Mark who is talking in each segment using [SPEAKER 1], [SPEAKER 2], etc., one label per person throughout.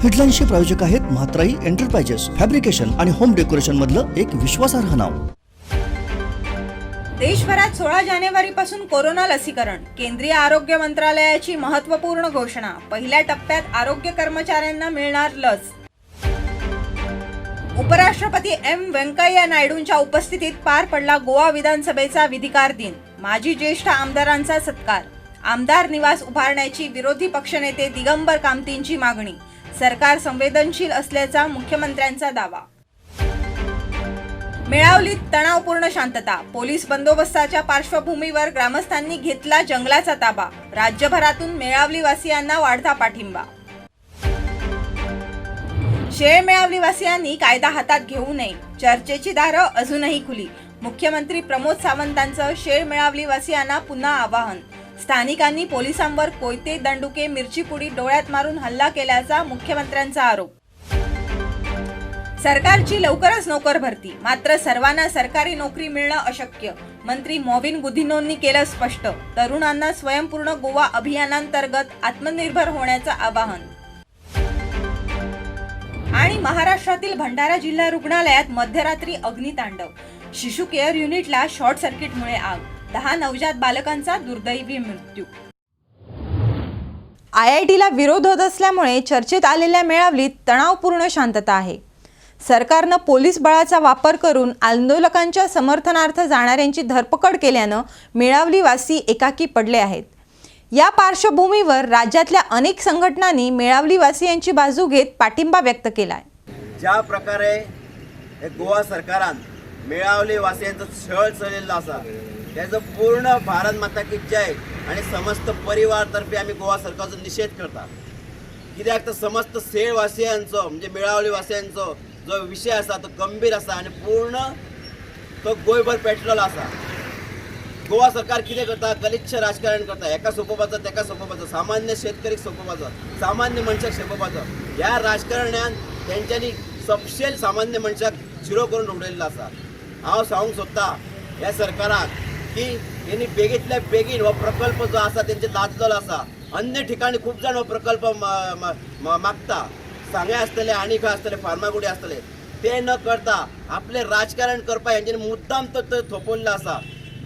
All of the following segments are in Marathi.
[SPEAKER 1] हेडलाईन्सचे प्रायोजक आहेत म्हात्राई एंटरप्राइजेस, फॅब्रिकेशन आणि होम डेकोरेशन मधलं एक विश्वासार्ह नाव।
[SPEAKER 2] देशभरात 16 जानेवारीपासून कोरोना लसीकरण। केंद्रीय आरोग्य मंत्रालयाची महत्त्वपूर्ण घोषणा। पहिल्या टप्प्यात आरोग्य कर्मचाऱ्यांना मिळणार लस। उपराष्ट्रपती एम व्यंकय्या नायडूंच्या उपस्थितीत पार पडला गोवा विधानसभेचा विधिकार दिन। माजी ज्येष्ठ आमदारांचा सत्कार। आमदार निवास उभारण्याची विरोधी पक्षनेते दिगंबर कामतींची मागणी। सरकार संवेदनशील असल्याचा मुख्यमंत्र्यांचा दावा। मेळावलीत तणावपूर्ण शांतता। पोलीस बंदोबस्ताच्या पार्श्वभूमीवर ग्रामस्थांनी घेतला जंगलाचा ताबा। राज्यभरातून मेळावलीवासियांना वाढता पाठिंबा। शेळ मेळावलीवासियांनी कायदा हातात घेऊ नये, चर्चेची दारं अजूनही खुली। मुख्यमंत्री प्रमोद सावंतांचं शेळ मेळावलीवासियांना पुन्हा आवाहन। स्थानिकांनी पोलिसांवर कोयते, दंडुके, मिरची पुडी डोळ्यात मारून हल्ला केल्याचा मुख्यमंत्र्यांचा आरोप। सरकारची लवकरच नोकर भरती, मात्र सर्वांना सरकारी नोकरी मिळणं अशक्य। मंत्री मॉविन गुदिन्होंनी केलं स्पष्ट। तरुणांना स्वयंपूर्ण गोवा अभियानांतर्गत आत्मनिर्भर होण्याचं आवाहन। आणि महाराष्ट्रातील भंडारा जिल्हा रुग्णालयात मध्यरात्री अग्नितांडव। शिशु केअर युनिटला शॉर्ट सर्किटमुळे आग। 10 नवजात बालकांचा दुर्दैवी मृत्यू। IITला विरोध होत असल्यामुळे चर्चेत आलेल्या मेळावलीत तणावपूर्ण शांतता आहे। सरकारनं पोलीस बळाचा वापर करून आंदोलकांच्या समर्थनार्थ जाणाऱ्यांची धरपकड केल्यानं मेळावलीवासी एकाकी पडले आहेत। या पार्श्वभूमीवर राज्यातल्या अनेक संघटनांनी मेळावलीवासियांची बाजू घेत पाठिंबा व्यक्त केलाय।
[SPEAKER 3] ज्या प्रकारे हे गोवा सरकारान मेळावलीवासियांचो छळ चलयल्लो आसा त्याचो पूर्ण भारत माता की जय आणि समस्त परिवार तर्फे आम्ही गोवा सरकारचो निषेध करता। कित्याक तर समस्त शेळवासियांचो म्हणजे मेळावलीवासियांचो जो विषय आसा तो गंभीर आसा आणि पूर्ण तो गोंयभर पेटलेलो आसा। गोवा सरकार कितें करता, गलिच्छ राजकारण करता। एका सोपोवपाचो तेका सोपोवपाचो, सामान्य शेतकरीक सोपोवपाचो, सामान्य मनशाक सोपोवपाचो। ह्या राजकारण्यान तेंच्यांनी सबशेल सामान्य मनशाक झिरो करून उडयल्लो आसा। हांव सांगूंक सोदता ह्या सरकाराक की तेणी बेगींतल्या बेगीन हो प्रकल्प जो आसा तेंचे लादलेलो आसा। अन्य ठिकाणी खूब जाण हो प्रकल्प मागता, सांगे आसतले आनी खंय आसतले, फार्मागुडी आसतले, ते न करता आपले राजकारण करपाक हेंच्यांनी मुद्दाम तो थोपयल्लो आसा।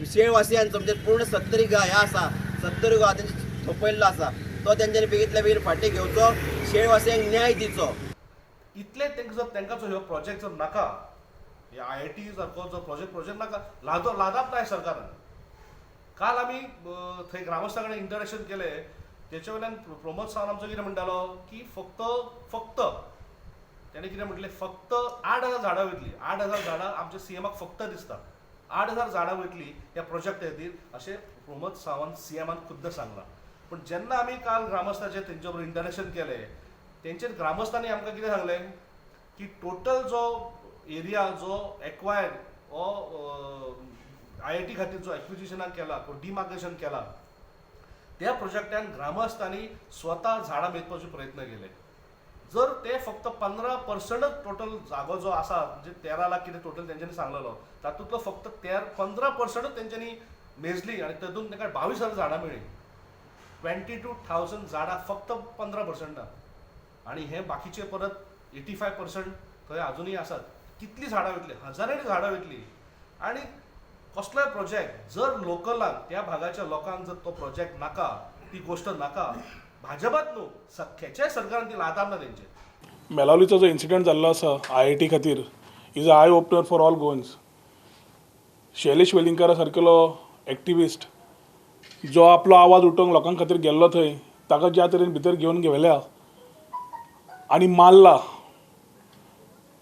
[SPEAKER 3] शेळवासियांचो म्हणजे पूर्ण 70 गांव ह्या आसा, 70 गांव तेंचे थोपयल्लो आसा, तो तेंच्यांनी बेगींतल्या बेगीन फाटीं घेवचो, शेळवासियांक न्याय दिवचो।
[SPEAKER 4] इतले तांकां जो ह्यो प्रोजेक्ट जर नाका, ह्या IIT सारको जो प्रोजेक्ट नाका लादप नाय सरकारान। काल आमी थंय ग्रामस्था कडेन इंटरेक्शन केलें, तेचे वयल्यान प्रमोद सावंत आमचो कितें म्हणटालो की फक्त तेणें कितें म्हटलें, फक्त 8,000 झाडां वयतलीं। 8,000 झाडां आमच्या CMाक फक्त दिसता, 8,000 झाडां वयतलीं ह्या प्रोजेक्टा खातीर अशें प्रमोद सावंत CMान खुद्द सांगलां। पूण जेन्ना आमी काल ग्रामस्थांचें तेंचे बरोबर इंटरेक्शन केलें, तेंचेर ग्रामस्थांनी आमकां कितें सांगलें की टोटल जो एरिया जो एक्वायर हो IIT खातीर जो एक्विजिशनाक केला, डिमार्केशन केला, त्या प्रोजेक्टान ग्रामस्थांनी स्वता झाडां मेजपाचे प्रयत्न केले। जर ते फक्त 15% टोटल जागो जो आसा, म्हणजे 13 लाख कितें टोटल तेंच्यांनी सांगलेलो, तातूंतलो फक्त 15% तेंच्यांनी मेजली आणि तातूंत तांकां 22,000 झाडां मेळ्ळी। 22,000 झाडां फक्त 15%। आणि हे बाकीचे परत 85% थंय अजूनही आसात। कितली झाडां वयतली, हजारांनी झाडां वयतली। आणि कसलोय प्रोजेक्ट जर लोकलांक, त्या भागाच्या लोकांक जर तो प्रोजेक्ट नाका, ती गोष्ट नाका, भाजपात न्हू सख्याच्या सरकारान ती लादप ना तेंचे।
[SPEAKER 5] मेळावलीचो जो इन्सिडंट जाल्लो आसा IIT खातीर is a eye opener for all Goans. Shailesh वेलिंगकारा सारकेलो एक्टिविस्ट जो आपलो आवाज उठोवंक लोकां खातीर गेल्लो थंय, ताका ज्या तरेन भितर घेवन गेल्या आनी मारला,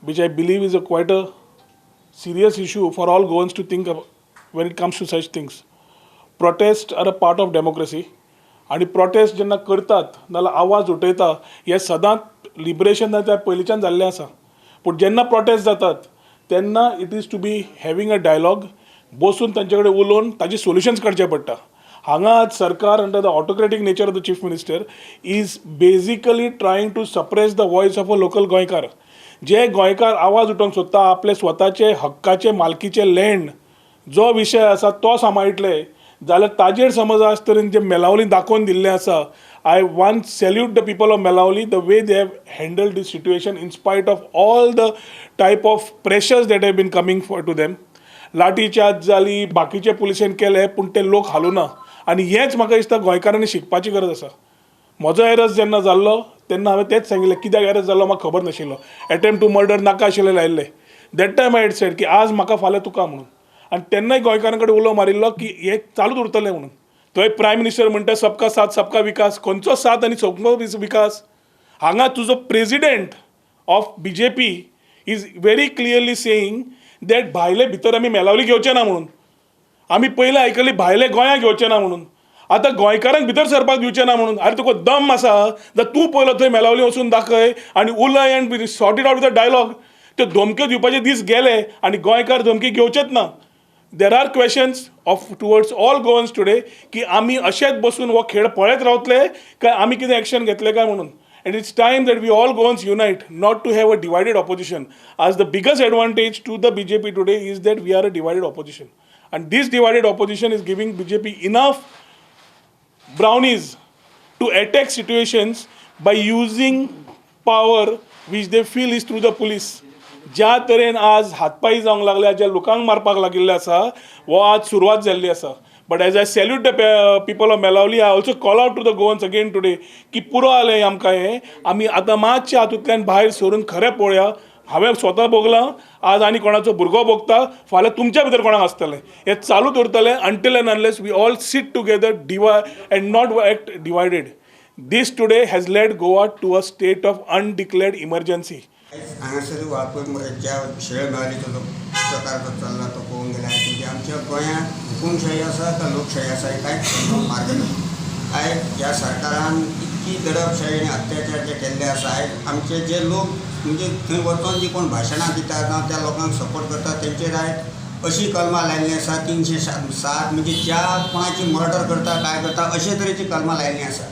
[SPEAKER 5] which I believe is a quite a serious issue for all Goans to think about when it comes to such things. Protests are a part of democracy. आणि प्रोटेस्ट जेन्ना करतात नाल्यार आवाज उठयता हे सदांच लिबरेशन त्या पयलींच्यान जाल्लें आसा। पूण जेन्ना प्रोटेस्ट जातात तेन्ना it is to be having a dialogue, बसून तांचे कडेन उलोवन ताजे सोल्युशन्स काडचे पडटा। हांगा आज सरकार under the autocratic nature of the chief minister is basically trying to suppress the voice of a local Goenkar. जे गोंयकार आवाज उठोवंक सोदता, आपले स्वताचे हक्काचे मालकीचे लँड जो विशय आसा तो सांबाळटले, जाल्यार ताजेर समज आज तरेन जे मेलावली दाखोवन दिल्लें आसा, I want salute the people of Melauli the way they have handled this situation in spite of all the type of pressures that have been coming for to them. Lathi charge जाली, बाकीचे पुलिशेन केले, पूण ते लोक हालूना. आनी हेंच म्हाका दिसता गोंयकारांनी शिकपाची गरज आसा. म्हजो एरस जेन्ना जाल्लो तेन्ना हांवें तेंच सांगिल्लें, कित्याक एरस जाल्लो म्हाका खबर नाशिल्लो. एटेम्प्ट टू मर्डर नाका आशिल्लें लायिल्लें. That time I had said की आज म्हाका फाल्यां तुका म्हणून. आनी तेन्नाय गोंयकारां कडेन उलो मारिल्लो की हें चालूच उरतलें म्हणून. थंय प्रायम मिनिस्टर म्हणटा सबका साथ सबका विकास. खंयचो साथ आनी सबका विकास? हांगा तुजो president of BJP is very clearly saying that भायले भितर आमी मेलावली घेवचे ना म्हणून. आमी पयलीं आयकली भायले गोंयां घेवचे ना म्हणून. आतां गोंयकारांक भितर सरपाक दिवचे ना म्हणून. अरे तुका दम आसा जाल्यार तूं पयलो थंय मेलावली वचून दाखय आनी उलय and sort it out with a dialogue. त्यो धमक्यो दिवपाचे दीस गेले आनी गोंयकार धमकी घेवचेच ना. There are questions of towards all Goans today की आमी अशेंच बसून हो खेळ पळयत रावतले काय आमी कितें एक्शन घेतले काय म्हणून. And it's time that we all Goans unite, not to have a divided opposition. As the biggest advantage to the BJP today is that we are a divided opposition. And this divided opposition is giving BJP enough brownies to attack situations by using power which they feel is through the police. ज्या तरेन आज हातपाई जावंक लागल्या, ज्या लोकांक मारपाक लागिल्ले आसा, हो आज सुरवात जाल्ली आसा. But as I salute the people of Melavli, I also call out to the Goans again today की पुरो आलें आमकां हें. आमी आतां मातशें हातूंतल्यान भायर सरून खरें पळोवया. हांवें स्वता भोगलां, आज आनी कोणाचो भुरगो भोगता, फाल्यां तुमच्या भितर कोणाक आसतलें. हें चालूच उरतलें until and unless we all sit together and not act divided. This today has led Goa to a state of undeclared emergency.
[SPEAKER 6] हांगासर वाळपयच्या शेळ मेळ्ळी तो प्रकार जो चल्ला तो पळोवंक गेल्यार म्हणजे आमच्या गोंयांत हुकुमशाही आसा काय लोकशाही आसा हे कांयच समजूंक मार्ग ना. आयज ह्या सरकारान इतकी दडपशाही आनी अत्याचार जे केल्ले आसा, आयज आमचे जे लोक म्हणजे थंय वचून जी कोण भाशणां दितात जावं त्या लोकांक सपोर्ट करतात तेंचेर आयज अशी कलमां लायिल्लीं आसा 307 म्हणजे ज्या कोणाची मर्डर करता काय करता अशे तरेची कलमां लायिल्लीं आसा.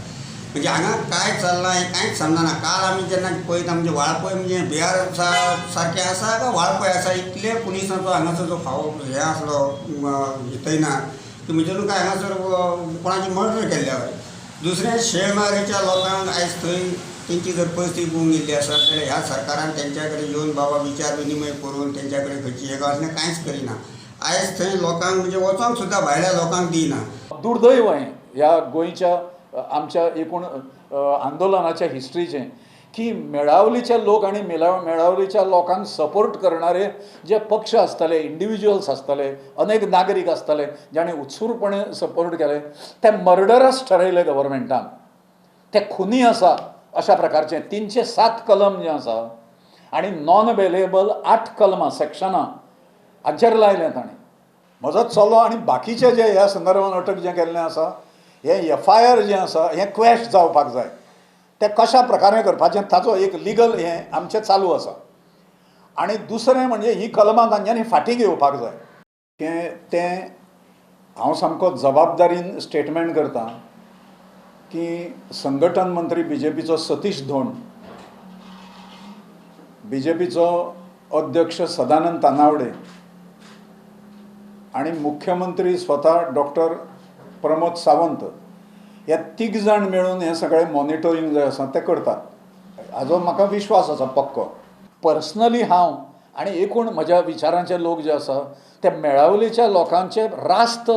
[SPEAKER 6] म्हणजे हांगा काय चल्लां हें कांयच समजना. काल आमी जेन्ना पळयता म्हणजे वाळपय म्हणजे बिहार सारकें आसा काय वाळपय आसा, इतले पुलिसांचो हांगासर जो हें आसलो थंयना की म्हणजे तुका हांगासर कोणाची मर्डर केल्ल्या वय. दुसरें शेळमारीच्या लोकांक आयज थंय तेंची जर परिस्थिती पळोवंक गेल्ली आसा जाल्यार ह्या सरकारान तेंच्या कडेन येवन बाबा विचार विनिमय करून तेंच्या कडेन खंयची हे असलें कांयच करिना. आयज थंय लोकांक म्हणजे वचोंक सुद्दां भायल्या लोकांक दिना.
[SPEAKER 7] दुर्दैव हें ह्या गोंयच्या आमच्या एकूण आंदोलनाच्या हिस्ट्रीचें की मेळावलीचे लोक आनी मेळावलीच्या लोकांक सपोर्ट करणारे जे पक्ष आसतले, इंडिविज्युअल्स आसतले, अनेक नागरीक आसतले जाणें उत्सुकपणे सपोर्ट केले, ते मर्डरस ठरयले गव्हर्मेंटान. ते खुनी आसा अशा प्रकारचे 307 कलम जे आसा आनी नॉन अवेलेबल 8 कलमां सेक्शनां हाचेर लायले ताणें. म्हजो चलो आनी बाकीचे जे ह्या संदर्भान अटक जें केल्लें आसा हें FIR जें आसा हें क्वॅश जावपाक जाय. तें कशा प्रकारे करपाचें ताचो एक लिगल हें आमचें चालू आसा. आनी दुसरें म्हणजे ही कलमां तांच्यांनी फाटीं घेवपाक जाय. तें हांव सामको जबाबदारीन स्टेटमेंट करतां की संघटन मंत्री BJPचो सतीश धोंड, BJPचो अध्यक्ष सदानंद तानावडे आनी मुख्यमंत्री स्वता डॉक्टर प्रमोद सावंत हे 3 जाण मेळून हें सगळें मॉनिटरींग जें आसा तें करतात. हाजो म्हाका विश्वास आसा पक्को. पर्सनली हांव आनी एकूण म्हज्या विचारांचे लोक जे आसा ते मेळावलीच्या लोकांचे रास्त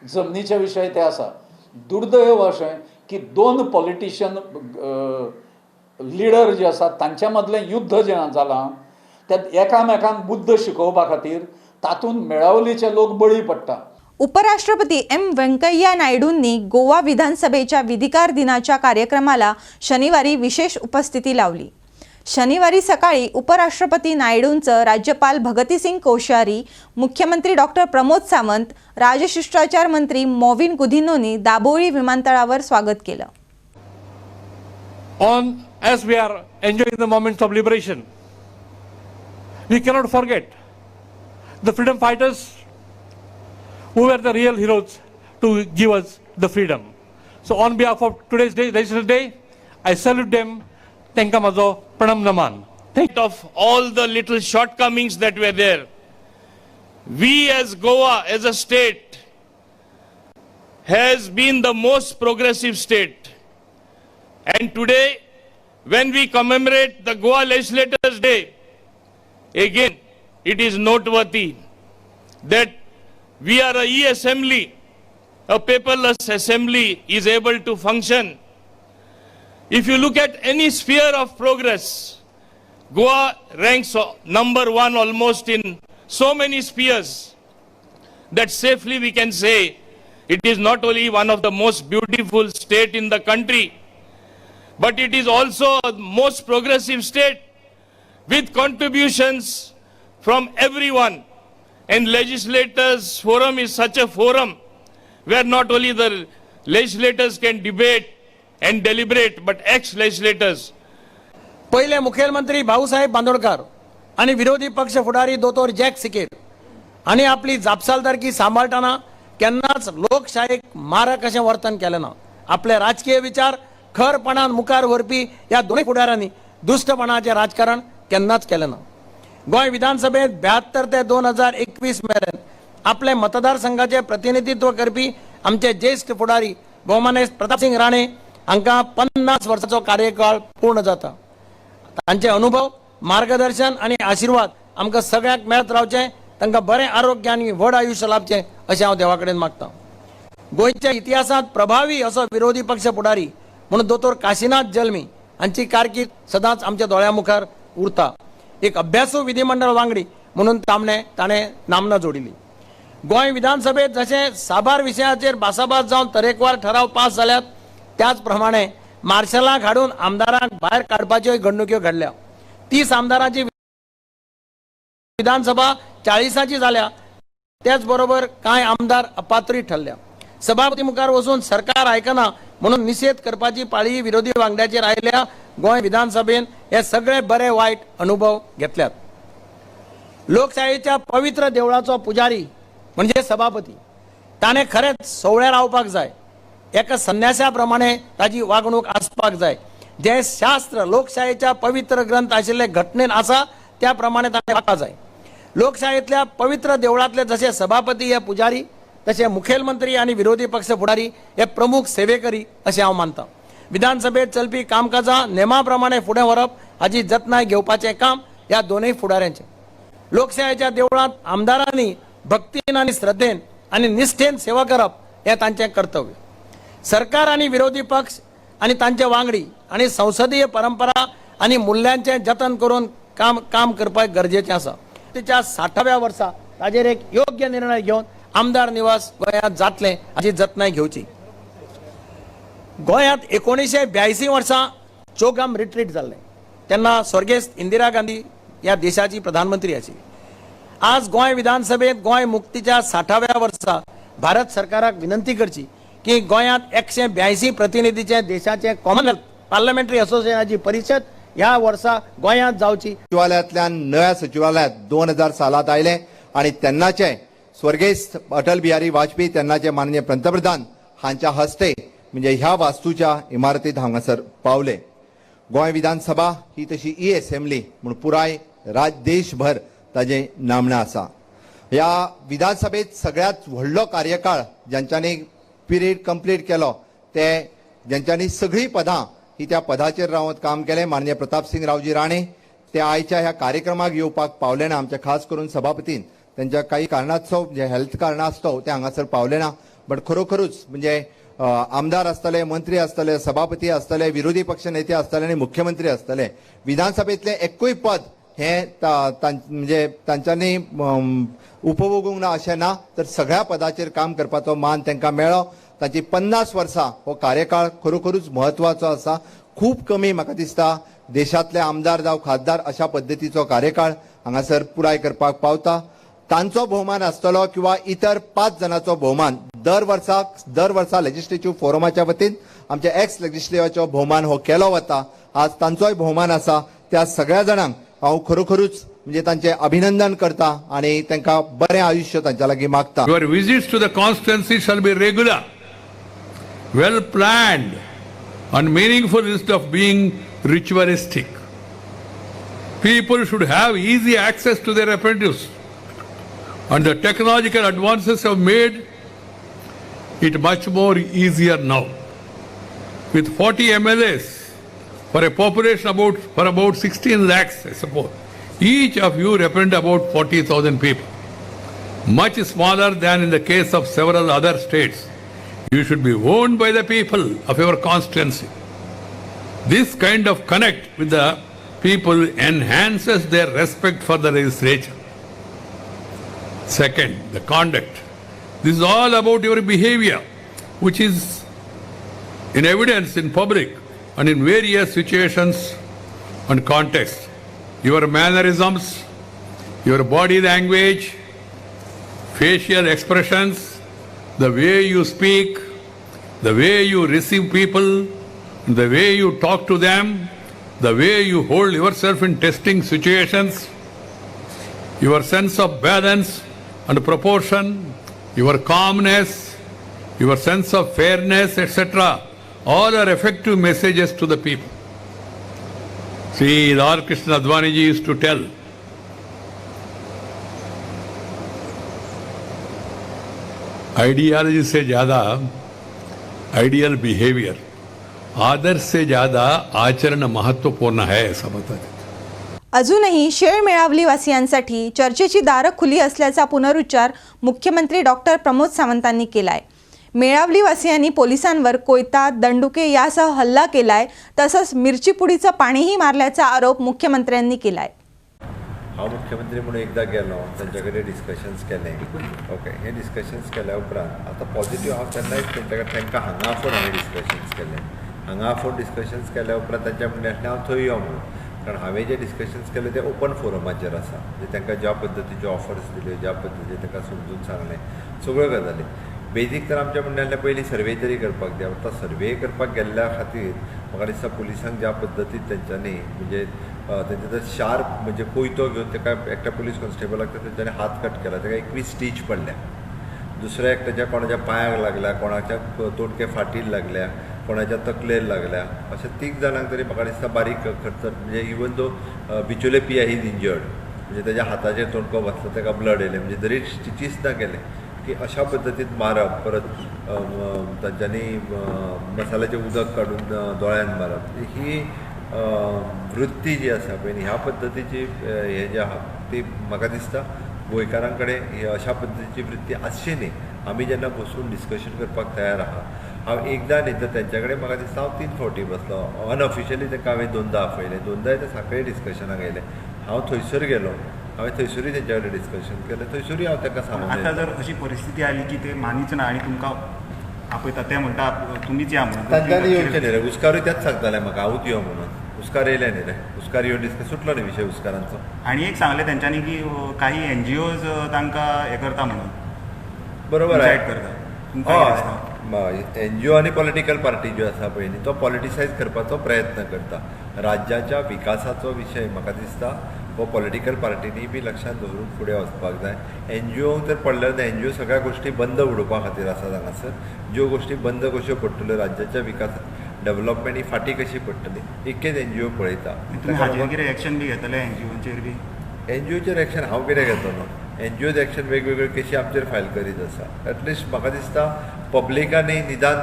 [SPEAKER 7] जमनीचे विशय ते आसा. दुर्दैव अशें की 2 पॉलिटिशियन लिडर जे आसात तांच्या मदलें युद्ध जें जालां तें एकामेकांक बुद्ध शिकोवपा खातीर तातूंत मेळावलीचे लोक बळी पडटा.
[SPEAKER 2] उपराष्ट्रपती व्यंकय्या नायडूंनी गोवा विधानसभेच्या विधिकार दिनाच्या कार्यक्रमाला शनिवारी विशेष उपस्थिती लावली. शनिवारी सकाळी उपराष्ट्रपती नायडूंचं राज्यपाल भगतसिंग कोश्यारी, मुख्यमंत्री डॉक्टर प्रमोद सावंत, राजशिष्टाचार मंत्री मॉविन गुदिन्होंनी दाबोळी विमानतळावर स्वागत केलं.
[SPEAKER 8] As we are enjoying the moments of liberation, we cannot forget the freedom fighters who were the real heroes to give us the freedom. So on behalf of today's day, Legislative Day, I salute them. Tenka mazo pranam naman.
[SPEAKER 9] Of all the little shortcomings that were there, we as Goa, as a state, has been the most progressive state. And today, when we commemorate the Goa Legislators' Day, again, it is noteworthy that we are a e-assembly, a paperless assembly is able to function. If you look at any sphere of progress, Goa ranks number one almost in so many spheres that safely we can say it is not only one of the most beautiful state in the country, but it is also the most progressive state with contributions from everyone. And legislators forum is such a forum where not only the legislators can debate and deliberate, but ex-legislators.
[SPEAKER 10] पहिले मुख्यमंत्री भाऊसाहेब बांदोडकर आणि विरोधी पक्ष फुडारी दोतोर जॅक सिकेर आणि आपली जापसालदारकी सांभाळताना केन्नाच लोकशाहीक मारक अशें वर्तन केलें ना. आपले राजकीय विचार खरपणान मुखार व्हरपी ह्या दोनूय फुडाऱ्यांनी दुष्टपणाचें राजकारण केन्नाच केलें ना. गोंय विधानसभेत 72 ते 2021 मेरेन आपले मतदारसंघाचे प्रतिनिधित्व करपी आमचे ज्येष्ठ फुडारी भौमानेश प्रतापसिंग राणे हांकां 50 वर्सांचो कार्यकाळ पूर्ण जाता. तांचे अनुभव, मार्गदर्शन आणि आशीर्वाद आमकां सगळ्यांक मेळत रावचे, तांकां बरें आरोग्य आनी व्हड आयुश्य लाभचें अशें हांव देवा कडेन मागतां. गोंयच्या इतिहासांत प्रभावी असो विरोधी पक्ष फुडारी म्हणून दोतोर काशीनाथ जल्मी हांची कारकीर्द सदांच आमच्या दोळ्या मुखार उरता. एक अभ्यासू विधिमंडळ वांगडी म्हणून ताणें नामना जोडिल्ली. गोंय विधानसभेत जशें साबार विशयाचेर भासाभास जावन तरेकवार ठराव पास जाल्यात, त्याच प्रमाणे मार्शलाक हाडून आमदारांक भायर काडपाच्यो घडणुक्यो घडल्या. 30 आमदारांची विधानसभा 40ची जाल्या. त्याच बरोबर कांय आमदार अपात्रय ठरल्या. सभापती मुखार वचून सरकार आयकना म्हणून निषेध करपाची पाळी विरोधी वांगड्याचेर आयल्या. गोंय विधानसभेन हे सगळे बरे वायट अनुभव घेतल्यात. लोकशाहीच्या पवित्र देवळाचो पुजारी म्हणजे सभापती, ताणें खरेंच सवळें रावपाक जाय. एका संन्यासा प्रमाणे ताची वागणूक आसपाक जाय. जे शास्त्र लोकशाहीच्या पवित्र ग्रंथ आशिल्ले घटनेन आसा त्या प्रमाणे ताणें वागपाक जाय. लोकशाहीतल्या पवित्र देवळांतले जसे सभापती हे पुजारी, तसे मुखेलमंत्री आणि विरोधी पक्ष फुडारी हे प्रमुख सेवेकरी अशें हांव मानतां. विधानसभेत चलपी कामकाजां नेमा प्रमाणे फुडें व्हरप हाची जतनाय घेवपाचें काम ह्या दोनूय फुडाऱ्यांचें. लोकशाहीच्या देवळांत आमदारांनी भक्तीन आनी श्रद्धेन आनी निश्ठेन सेवा करप हें तांचें कर्तव्य. सरकार आणि विरोधी पक्ष आणि तांचे वांगडी आणि संसदीय परंपरा आणि मूल्यांचे जतन करून काम करपाक गरजेचें आसा. तिच्या 60व्या वर्सा ताजेर एक योग्य निर्णय घेवन आमदार निवास गोंयांत जातलें हाची जतनाय घेवची. गोंयांत 1982 वर्सा चौगाम रिट्रीट जाल्लें. तेन्ना स्वर्गेस्त इंदिरा गांधी ह्या देशाची प्रधानमंत्री आशिल्ली. आज गोंय विधानसभेत गोंय मुक्तीच्या 60व्या वर्सा भारत सरकाराक विनंती करची की गोंयांत 182 प्रतिनिधीचे देशाचे कॉमनवेल्थ पार्लमेंटरी असोसिएशनाची परिषद ह्या वर्सा गोंयांत जावची.
[SPEAKER 3] सचिवालयातल्यान नव्या सचिवालयात 2000 सालात आयले आणि तेन्नाचे स्वर्गेस्त अटल बिहारी वाजपेयी तेन्नाचे माननीय पंतप्रधान हांच्या हस्ते म्हणजे ह्या वास्तूच्या इमारतीत हांगासर पावले. गोंय विधानसभा ही तशी ई-असेंब्ली म्हणून पुराय देशभर ताजे नामना आसा. ह्या विधानसभेत सगळ्यात व्हडलो कार्यकाळ ज्यांच्यानी पिरियड कंप्लीट केलो ते ज्यांच्यानी सगळी पदां ही त्या पदाचेर रावन काम केलें माननीय प्रतापसिंग रावजी राणे ते आयच्या ह्या कार्यक्रमाक येवपाक पावले ना. आमच्या खास करून सभापतीन त्यांच्या काही कारणास्तव जे हेल्थ कारणास्तव ते हांगासर पावले ना. बट खरोखरूच म्हणजे आमदार आसतले, मंत्री आसतले, सभापती आसतले, विरोधी पक्ष नेते आसतले आणि मुख्यमंत्री आसतले, विधानसभेतले एकूय पद हे म्हणजे तांच्यांनी उपभोगूंक ना अशें ना, तर सगळ्या पदाचेर काम करपाचो मान तांकां मेळ्ळो. ताची 50 वर्सां हो कार्यकाळ खरोखरूच म्हत्वाचो आसा. खूब कमी म्हाका दिसता देशांतले आमदार जावं खासदार अशा पद्दतीचो कार्यकाळ हांगासर पुराय करपाक पावता. तांचो भोवमान आसतलो किंवा इतर 5 जाणांचो भोवमान दर वर्सा लेजिस्लेटिव्ह फोरमाच्या वतीन आमच्या एक्स लेजिस्लेटिव्हाचो भोवमान हो केलो वता. आज तांचोय भोवमान आसा. त्या सगळ्या जाणांक हांव खरोखरूच म्हणजे तांचे अभिनंदन करता आणि तांकां बरें आयुष्य तांच्या लागीं मागता.
[SPEAKER 11] Your visits to the constituency shall be regular, well planned and meaningful instead of being ritualistic. People should have easy access to their representatives, and the technological advances have made it much more easier now. With 40 MLAs for a population for about 16 lakhs, I suppose, each of you represent about 40,000 people. Much smaller than in the case of several other states. You should be owned by the people of your constituency. This kind of connect with the people enhances their respect for the legislature. Second, the conduct. This is all about your behavior, which is in evidence in public and in various situations and contexts. Your mannerisms, your body language, facial expressions, the way you speak, the way you receive people, the way you talk to them, the way you hold yourself in testing situations, your sense of balance and proportion, your calmness, your sense of fairness, etc., all are effective messages to the people. See, Lal Krishna Advaniji used to tell, ideology से ज़्यादा आइडियल बिहेवियर, आदर्श से ज़्यादा आचरण महत्वपूर्ण है, ऐसा बताते.
[SPEAKER 2] अजूनही शेळ मेळावली वासियांसाठी चर्चेची दारं खुली असल्याचा पुनरुच्चार मुख्यमंत्री डॉक्टर प्रमोद सावंतांनी केलाय. मेळावली वासियांनी पोलिसांवर कोयता, दंडुके यासह हल्ला केलाय, तसंच मिरची पुडीचं पाणीही मारल्याचा आरोप मुख्यमंत्र्यांनी केलाय.
[SPEAKER 12] हांव मुख्यमंत्री म्हणून एकदा गेलो, तांचे कडेन डिस्कशन्स केले. ओके, हे डिस्कशन्स केल्या उपरांत आतां पॉझिटिव्ह हांव तेन्नाय तांकां हांगा आफोन हांवें डिस्कशन्स केले. हांगा आफोन डिस्कशन्स केल्या उपरांत तांच्या म्हणल्यार हांव थंय यो म्हणून, कारण हांवें जे डिस्कशन्स केले ते ओपन फोरमाचेर आसा. म्हणजे तांकां ज्या पद्दतीच्यो ऑफर्स दिल्यो, ज्या पद्दतीचें तांकां समजून सांगलें, सगळ्यो गजाली. बेजीक तर आमच्या म्हणल्यार पयलीं सर्वे तरी करपाक जाय. आतां सर्वे करपाक गेल्ल्या खातीर म्हाका दिसता पुलिसांक ज्या पद्दतीन तेंच्यांनी म्हणजे तेंचे तर शार्प म्हणजे कोयतो घेवन ताका एकट्या पुलीस कॉन्स्टेबलाक तेंच्यांनी हात कट केला, ताका 21 स्टीच पडल्या. दुसऱ्या एकट्याच्या कोणाच्या पांयाक लागल्या, कोणाच्या तोणके फाटीर लागल्या, कोणाच्या तकलेर लागल्या. अशा 3 जाणांक तरी म्हाका दिसता बारीक खर्च म्हणजे इवन दो बिचोले पिया ही इंजर्ड, म्हणजे तेज्या हाताचेर तोणको बसलो, ताका ब्लड येयलें, म्हणजे जरी स्टिचीस ना केले की अशा पद्दतीन मारप. परत तांच्यांनी मसाल्याचें उदक काडून दोळ्यान मारप, ही वृत्ती जी आसा पळय ह्या पद्दतीची हे जे आहा ती म्हाका दिसता गोंयकारां कडेन ही अशा पद्दतीची वृत्ती आसची न्ही. आमी जेन्ना बसून डिस्कशन करपाक तयार आहा, हांव एकदां न्ही तर तेंच्या कडेन म्हाका दिसता हांव 3 फावटी बसलो. अनऑफिशियली तांकां हांवें 2दा आपयलें, 2दाय ते सांखळे डिस्कशनाक येयले. हांव थंयसर गेलो, हांवें थंयसरूय तेंच्या कडेन डिस्कशन केलें, थंयसरूय हांव तांकां सांगून
[SPEAKER 13] आतां जर अशी परिस्थिती आली की ते मानीच ना आनी तुमकां आपयता, ते म्हणटा तुमीच या म्हणून,
[SPEAKER 12] तांच्यांनी येवचें न्ही रे. हुस्कारूय तेंच सांगताले म्हाका, हांवूच यो म्हणून. हुस्कार येयले न्ही रे, हुस्कार येवन डिस्कस सुटलो न्ही विशय हुस्कारांचो.
[SPEAKER 13] आणि एक सांगलें तेंच्यांनी की काही NGOज तांकां हे करता म्हणून,
[SPEAKER 12] बरोबर आहे
[SPEAKER 13] करता.
[SPEAKER 12] NGO आनी पॉलिटिकल पार्टी ज्यो आसा पळय न्ही, तो पॉलिटिसायज करपाचो प्रयत्न करता. राज्याच्या विकासाचो विशय म्हाका दिसता हो पॉलिटिकल पार्टीनी बी लक्षांत दवरून फुडें वचपाक जाय. NGO तर पडले ना, NGO सगळ्या गोश्टी बंद उडोवपा खातीर आसा हांगासर. ज्यो गोश्टी बंद कश्यो पडटल्यो, राज्याच्या विकासात डेव्हलपमेंट ही फाटी कशी पडटली, इतकेच NGO पळयता.
[SPEAKER 13] हाजेर कितें एक्शन बी घेतले NGOचेर बी?
[SPEAKER 12] NGOचेर एक्शन हांव कितें घेतलो? NGOच एक्शन वेगवेगळ्यो केसी आमचेर फायल करीत आसा. एटलिस्ट म्हाका दिसता पब्लिकांनी निदान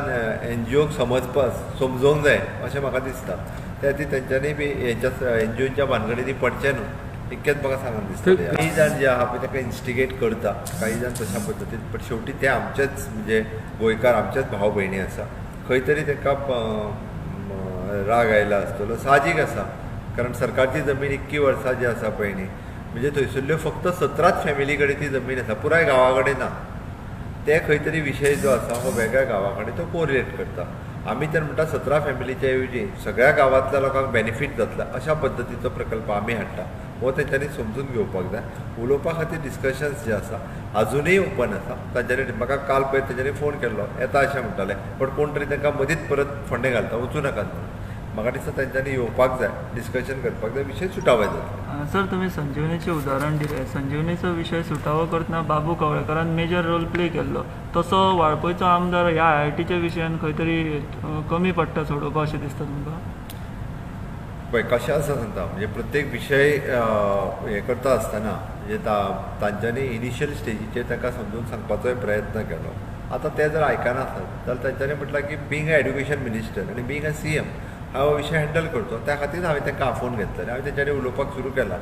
[SPEAKER 12] NGOक समजोवंक जाय अशें म्हाका दिसता. त्या खातीर तेंच्यांनी बी हेच्या NGOच्या भानगडींनी पडचें न्हू, इतकेंच म्हाका सांगून दिसता. काही जाण जे आहा पळय ताका इन्स्टिगेट करता, काही जाण तशा पद्दतीन, पण शेवटी ते आमचेच म्हणजे गोंयकार, आमचेच भाव भयणी आसा. खंय तरी तांकां राग आयला आसतलो, साहजीक आसा. कारण सरकारची जमीन 21 वर्सां जी आसा पळय न्ही, म्हणजे थंयसरल्यो फक्त 17 फॅमिली कडेन ती जमीन आसा, पुराय गांवा कडेन ना. ते खंय तरी विशय जो आसा हो वेगळ्या गांवा कडेन तो कोरिलेट करता. आमी तर म्हणटा 17 फॅमिलीच्या ऐवजी सगळ्या गांवांतल्या लोकांक बेनिफीट जातला अशा पद्दतीचो प्रकल्प आमी हाडटा. हो तेंच्यांनी समजून घेवपाक जाय. उलोवपा खातीर डिस्कशन्स जे आसा अजुनूय ओपन आसा. तांच्यांनी म्हाका काल पळय तेंच्यांनी फोन केल्लो, येता अशें म्हणटाले, पण कोण तरी तांकां मदींच परत फोंडे घालता, वचूं नाकात म्हणून. म्हाका दिसता तेंच्यांनी येवपाक जाय, डिस्कशन करपाक जाय, विशय सुटावे जातले.
[SPEAKER 14] सर, तुम्ही संजीवनीचे उदाहरण दिले. संजीवनीचो विशय सुटावो करतना बाबू कवळेकरान मेजर रोल प्ले केल्लो, तसो वाळपयचो आमदार ह्या IITच्या विशयान खंय तरी कमी पडटा सोडोवपा अशें दिसता तुमकां?
[SPEAKER 12] पळय कशें आसा सांगता, म्हणजे प्रत्येक विशय हें करता आसतना म्हणजे तांच्यांनी इनिशियल स्टेजीचेर तांकां समजून सांगपाचोय प्रयत्न केलो. आता ते जर आयकनासत जाल्यार तांच्यांनी म्हटलं की बींग अ एड्युकेशन मिनिस्टर आनी बींग अ CM हांव हो विशय हँडल करतो, त्या खातीर हांवें तांकां आफोवन घेतलें. हांवें तेंच्यांनी उलोवपाक सुरू केलां.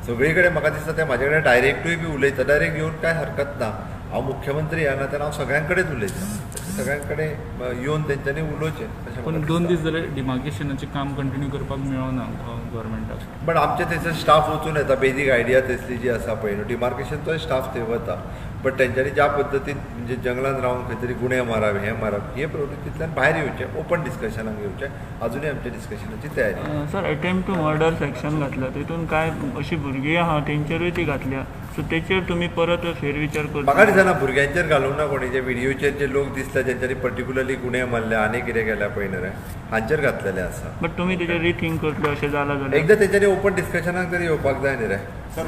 [SPEAKER 12] सगळे कडेन म्हाका दिसता ते म्हाजे कडेन डायरेक्टूय बी उलयता, डायरेक्ट येवन कांय हरकत ना. हांव मुख्यमंत्री येना तेन्ना हांव सगळ्यां कडेन उलयतां, सगळ्यां कडेन येवन तेंच्यांनी उलोवचें अशें
[SPEAKER 14] पण
[SPEAKER 12] म्हाका
[SPEAKER 14] 2
[SPEAKER 12] दिसता.
[SPEAKER 14] दीस जाले डिमार्केशनाचें काम कंटिन्यू करपाक मेळना गव्हर्मेंटाक.
[SPEAKER 12] बट आमचे थंयसर स्टाफ वचून येता, बेजीक आयडिया तसली जी आसा पळय न्हू, डिमार्केशनचोय स्टाफ थंय वता. बट तेंच्यांनी ज्या पद्दतीन म्हणजे जंगलान रावन खंय तरी गुणे मारप हें मारप हे प्रवृत्तींतल्यान भायर येवचें, ओपन डिस्कशनाक येवचें, अजुनूय आमच्या डिस्कशनाची तयारी.
[SPEAKER 14] Sir attempt to murder section घातला, तितून काय अशी भुरगीं आहा तेंचेरूय ती घातल्या, सो तेचेर तुमी परत फेरविचार करता?
[SPEAKER 12] म्हाका दिसना भुरग्यांचेर घालूंक ना कोणी, जे व्हिडिओचेर जे लोक दिसता जेंच्यांनी पर्टिक्युलरली गुणे मारले आनी कितें केल्या पळय न्हू रे, हांचेर घातलेले आसा.
[SPEAKER 14] बट तुमी तेचेर रिथिंक करतले अशें जालां जाल्यार?
[SPEAKER 12] एकदां तेंच्यांनी ओपन डिस्कशनाक तरी येवपाक जाय न्ही रे.
[SPEAKER 13] सर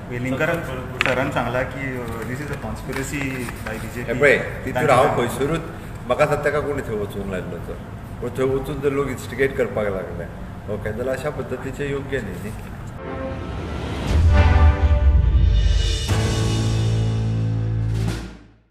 [SPEAKER 13] वेलिंगकर सरान सांगला की this is a conspiracy by BJP.
[SPEAKER 12] हे पळय तितूर हांव खंयसरूच म्हाका दिसता ताका कोणी थंय वचूंक लायल्लो तर, थंय वचून जर लोक इन्स्टिगेट करपाक लागले ओके जाल्यार अशा पद्दतीचें योग्य न्ही.